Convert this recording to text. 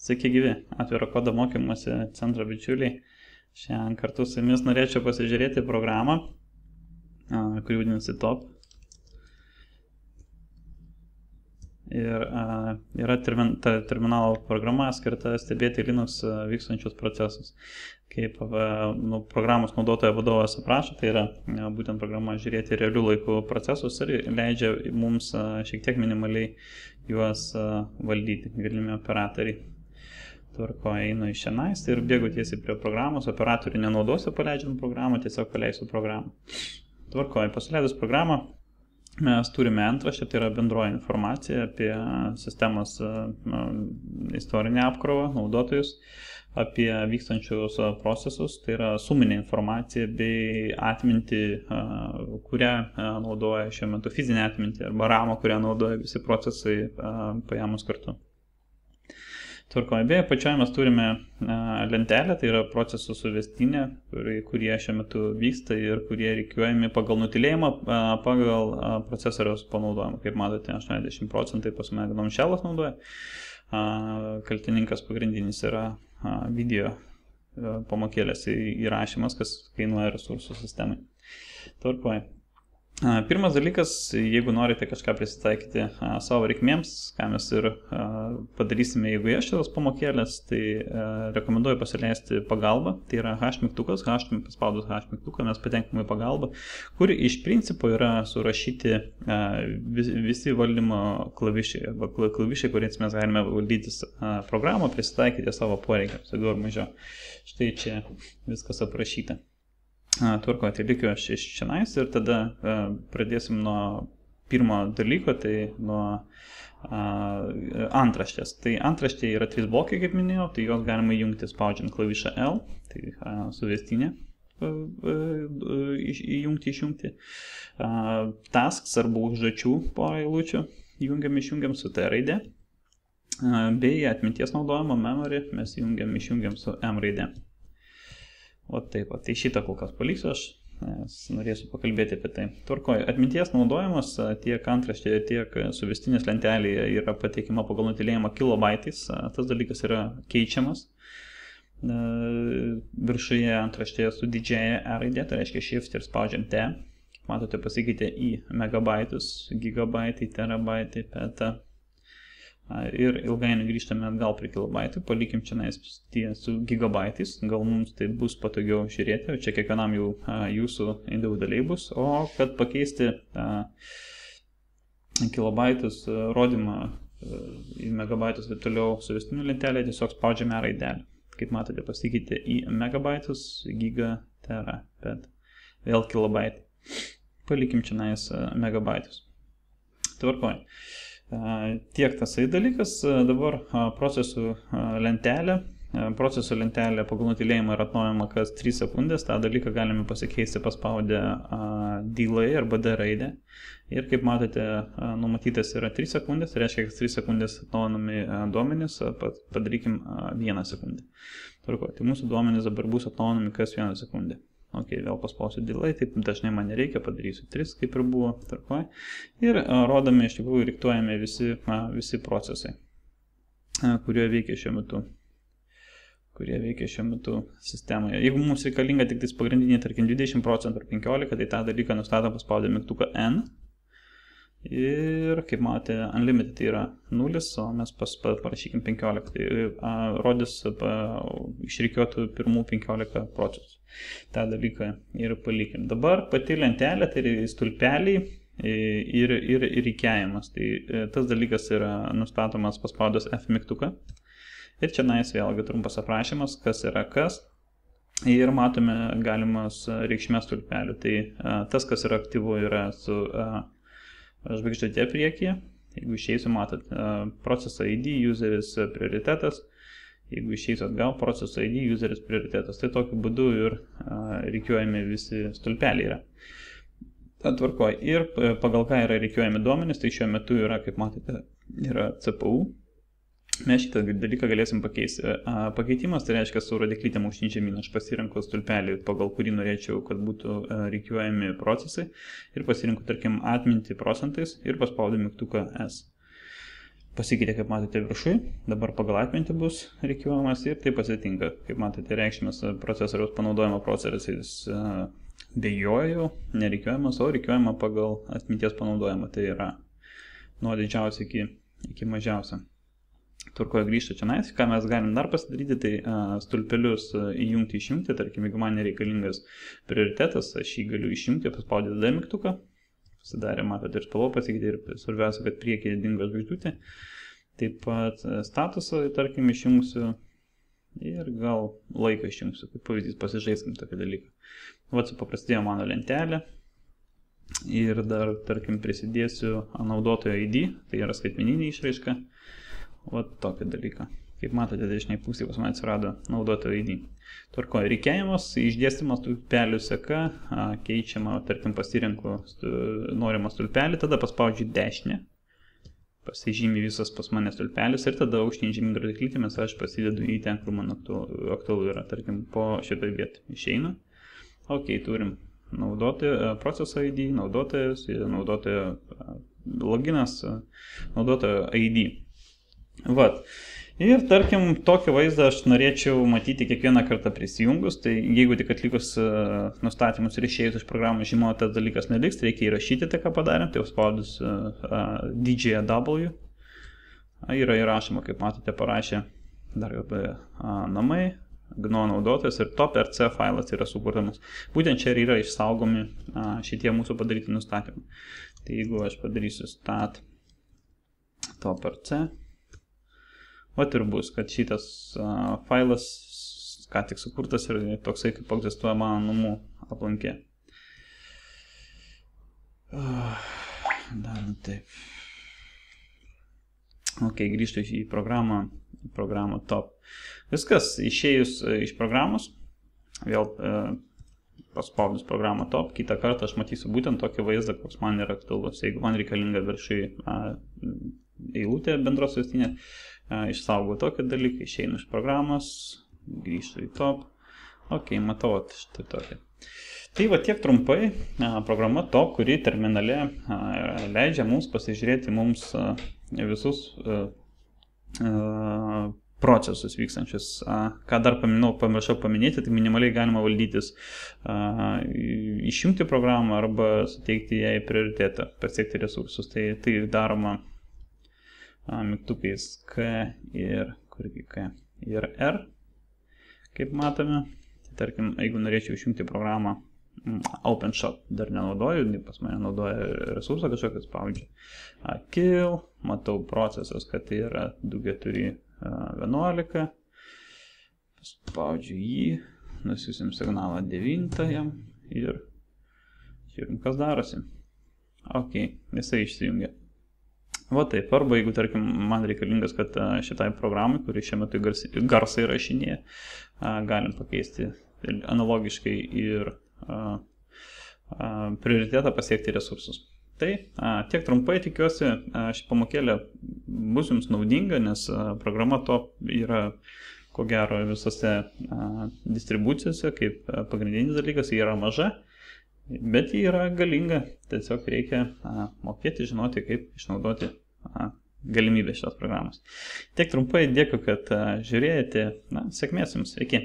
Sveiki gyvi, atviro kodo mokymosi centro bičiuliai. Šiandien kartu su jumis norėčiau pasižiūrėti programą, kuri vadinasi Top. Ir yra terminalo programa skirta stebėti Linux vykstančius procesus. Kaip programos naudotojo vadovas aprašo, tai yra būtent programa žiūrėti realių laikų procesus ir leidžia mums šiek tiek minimaliai juos valdyti, galimi operatoriai. Tvarko, einu iš šiandien ir bėgu tiesiai prie programos, operatorių nenaudosiu paleidžiant programą, tiesiog paleisiu programą. Tvarko, pasileidus programą, mes turime antraštę, tai yra bendroji informacija apie sistemos istorinę apkrovą, naudotojus, apie vykstančius procesus, tai yra suminė informacija bei atmintį, kurią naudoja šiuo metu fizinė atmintį arba ramą, kurią naudoja visi procesai paėmus kartu. Tvarkoje, beje, pačioje mes turime lentelę, tai yra procesų suvestinė, kurie šiuo metu vyksta ir kurie rikiuojami pagal nutylėjimą, pagal procesoriaus panaudojimą. Kaip matote, 80% pas mane GNOME Shellas naudoja. Kaltininkas pagrindinis yra video pamokėlės įrašymas, kas kainuoja resursų sistemai. Tvarkoje. Pirmas dalykas, jeigu norite kažką prisitaikyti savo reikmėms, ką mes ir padarysime, jeigu šios pamokėlės, tai rekomenduoju pasileisti pagalbą, tai yra H-mygtukas, paspaudus H-mygtuką mes patenkame į pagalbą, kuri iš principo yra surašyti visi valdymo klavišiai, arba klavišiai, kuriais mes galime valdytis programą, prisitaikyti savo poreikiams, daugiau ar mažiau. Štai čia viskas aprašyta. Tvarko, tai likiu aš iš šiandien ir tada pradėsim nuo pirmo dalyko, tai nuo antraštės. Tai antraštė yra 3 blokai, kaip minėjau, tai jos galima įjungti spaudžiant klavišą L, tai suvestinė išjungti. Tasks arba užduočių porą eilučių išjungiam su T raidė. Bei atminties naudojimo memory mes išjungiam su M raidė. O taip, tai šitą kol kas paliksiu aš, nes norėsiu pakalbėti apie tai. Tvarkoju, atminties naudojimas tiek antraštėje, tiek suvestinės lentelėje yra pateikima pagal nutylėjimą kilobaitais. Tas dalykas yra keičiamas. Viršuje antraštėje su didžiąja E raidė, tai reiškia shift ir spaudžiant T. Kaip matote, pasikeitė į megabaitus, gigabaitai, terabaitai, peta. Ir ilgainiui grįžtame atgal prie kilobaitų, palikim čia su gigabaitais, gal mums tai bus patogiau žiūrėti, čia kiekvienam jau jūsų individualiai bus, o kad pakeisti kilobaitus rodymą į megabaitus ir toliau suvestinių lentelę, tiesiog spaudžiame raidelį. Kaip matote, pasikeitė į megabaitus, giga, tera, bet vėl kilobaitai. Palikim čia megabaitus. Tvarkoj. Tiek tasai dalykas, dabar procesų lentelė. Procesų lentelė pagal nutylėjimą yra atnaujama kas 3 sekundės, tą dalyką galime pasikeisti paspaudę delay arba D raidę. Ir kaip matote, numatytas yra 3 sekundės, tai reiškia, kad 3 sekundės atnaujinami duomenys, padarykim 1 sekundę. Tvarko, tai mūsų duomenys dabar bus atnaujinami kas 1 sekundę. Ok, vėl paspausiu delay, taip dažnai man nereikia, padarysiu 3, kaip ir buvo, tvarkoj. Ir rodome, iš tikrųjų, riktuojame visi procesai, kurie veikia šiuo metu sistemoje. Jeigu mums reikalinga tik pagrindiniai, tarkim, 20% ar 15%, tai tą dalyką nustatom paspaudę mygtuką N. Ir, kaip matote, unlimited yra 0, o mes parašykim 15, tai rodys išrikiuotų pirmų 15 procesų. tą dalyką ir palikim. Dabar pati lentelė, tai stulpeliai ir rikiavimas. Tai tas dalykas yra nustatomas paspaudus F mygtuką. Ir čia vėlgi trumpas aprašymas, kas yra kas. Ir matome galimas reikšmės stulpelių. Tai tas, kas yra aktyvu, yra su žvaigždute priekyje. Jeigu išeisiu, matot, proceso ID, useris prioritetas. Jeigu išeisiu atgal, proceso ID, useris prioritetas. Tai tokiu būdu ir rikiuojami visi stulpeliai yra. Tvarkoj. Ir pagal ką yra rikiuojami duomenys, tai šiuo metu yra, kaip matote, yra CPU. Mes šitą dalyką galėsim pakeisti. Pakeitimas tai reiškia su rodiklytėm aukštyn žemyn. Aš pasirenku stulpelį, pagal kurį norėčiau, kad būtų rikiuojami procesai. Ir pasirinku, tarkim, atminti procentais ir paspaudu mygtuką S. pasikeitė, kaip matote, viršui, dabar pagal atmintį bus reikiuojamas ir taip atsitinka. Kaip matote, reikšmės procesoriaus panaudojimo procesoris bėgiojo, nereikiuojamas, o reikiuojama pagal atminties panaudojimą. Tai yra nuo didžiausio iki mažiausio. Tvarkoje grįžta čia nais. Ką mes galim dar pasidaryti, tai stulpelius įjungti, išjungti. Tarkim, jeigu man nereikalingas prioritetas, aš jį galiu išjungti, paspaudyti D mygtuką. Pasidarė, matote, ir spalva pasikeitė ir svarbiausia, kad priekyje dingo žvaigždutė. Taip pat statusą, tarkim, išjungsiu ir gal laiką išjungsiu. Kaip pavyzdys, pasižaiskim tokį dalyką. Vat paprastėjo mano lentelė ir dar, tarkim, prisidėsiu naudotojo ID, tai yra skaitmeninė išraiška. Vat tokį dalyką. Kaip matote, dešiniai pusėje pas man atsirado naudotojo ID. Tvarkoje reikėjimas, išdėstymas stulpelių seka, keičiama, tarkim, pasirenku norimą stulpelį, tada paspaudžiu dešinę, pasižymi visas pas mane stulpelis ir tada aukštyn žymį rodiklytėmis aš pasidedu į ten, kur man aktualu yra, tarkim, po šitoj vietą išeina. Ok, turim naudotojo proceso ID, naudotojas, naudotojo loginas, naudotojo ID. Vat. Ir tarkim, tokį vaizdą aš norėčiau matyti kiekvieną kartą prisijungus, tai jeigu tik atlikus nustatymus ir išėjus iš programos, žinoma, tas dalykas neliks, reikia įrašyti tai, ką padarėm, tai spaudus didžiąją W, yra įrašyma, kaip matote, parašė dar namai, GNU naudotojas ir top RC failas yra sukurtamas. Būtent čia yra išsaugomi šitie mūsų padaryti nustatymai. Tai jeigu aš padarysiu stat top RC, vat ir bus, kad šitas failas, ką tik sukurtas ir toksai, kaip egzistuoja mano namų aplankė. Dar taip. Ok, grįžtu į programą top. Viskas, išėjus iš programos, vėl paspaudus programą top, kitą kartą aš matysiu būtent tokį vaizdą, koks man yra aktualus. Jeigu man reikalinga viršui eilutė bendros vestinė, išsaugau tokį dalyką, išeinu iš programos, grįžtu į top. Ok, matau, štai tokį. Tai va tiek trumpai programa top, kuri terminale leidžia mums pasižiūrėti mums visus procesus vykstančius. Ką dar pamiršau paminėti, tai minimaliai galima valdytis išjungti programą arba suteikti jai prioritetą, pasiekti resursus. Tai daroma mygtukais K ir R, kaip matome. Tai, tarkim, jeigu norėčiau išjungti programą OpenShot, dar nenaudoju, pas mane naudoja resursą kažkokią, spaudžiu kill, matau procesas, kad tai yra 2411, spaudžiu jį, nusiusim signalą 9 ir žiūrim, kas darosi. Ok, jisai išsijungia. Va taip, arba jeigu, tarkim, man reikalingas, kad šitai programai, kuri šiuo metu garsą įrašinėja, galim pakeisti analogiškai ir prioritetą pasiekti resursus. Tai tiek trumpai, tikiuosi, ši pamokėlė bus jums naudinga, nes programa top yra, ko gero, visose distribucijose, kaip pagrindinis dalykas, ji yra maža, bet ji yra galinga. Tiesiog reikia mokėti, žinoti, kaip išnaudoti galimybę šios programos. Tiek trumpai, dėkui, kad žiūrėjote. Sėkmės jums. Iki.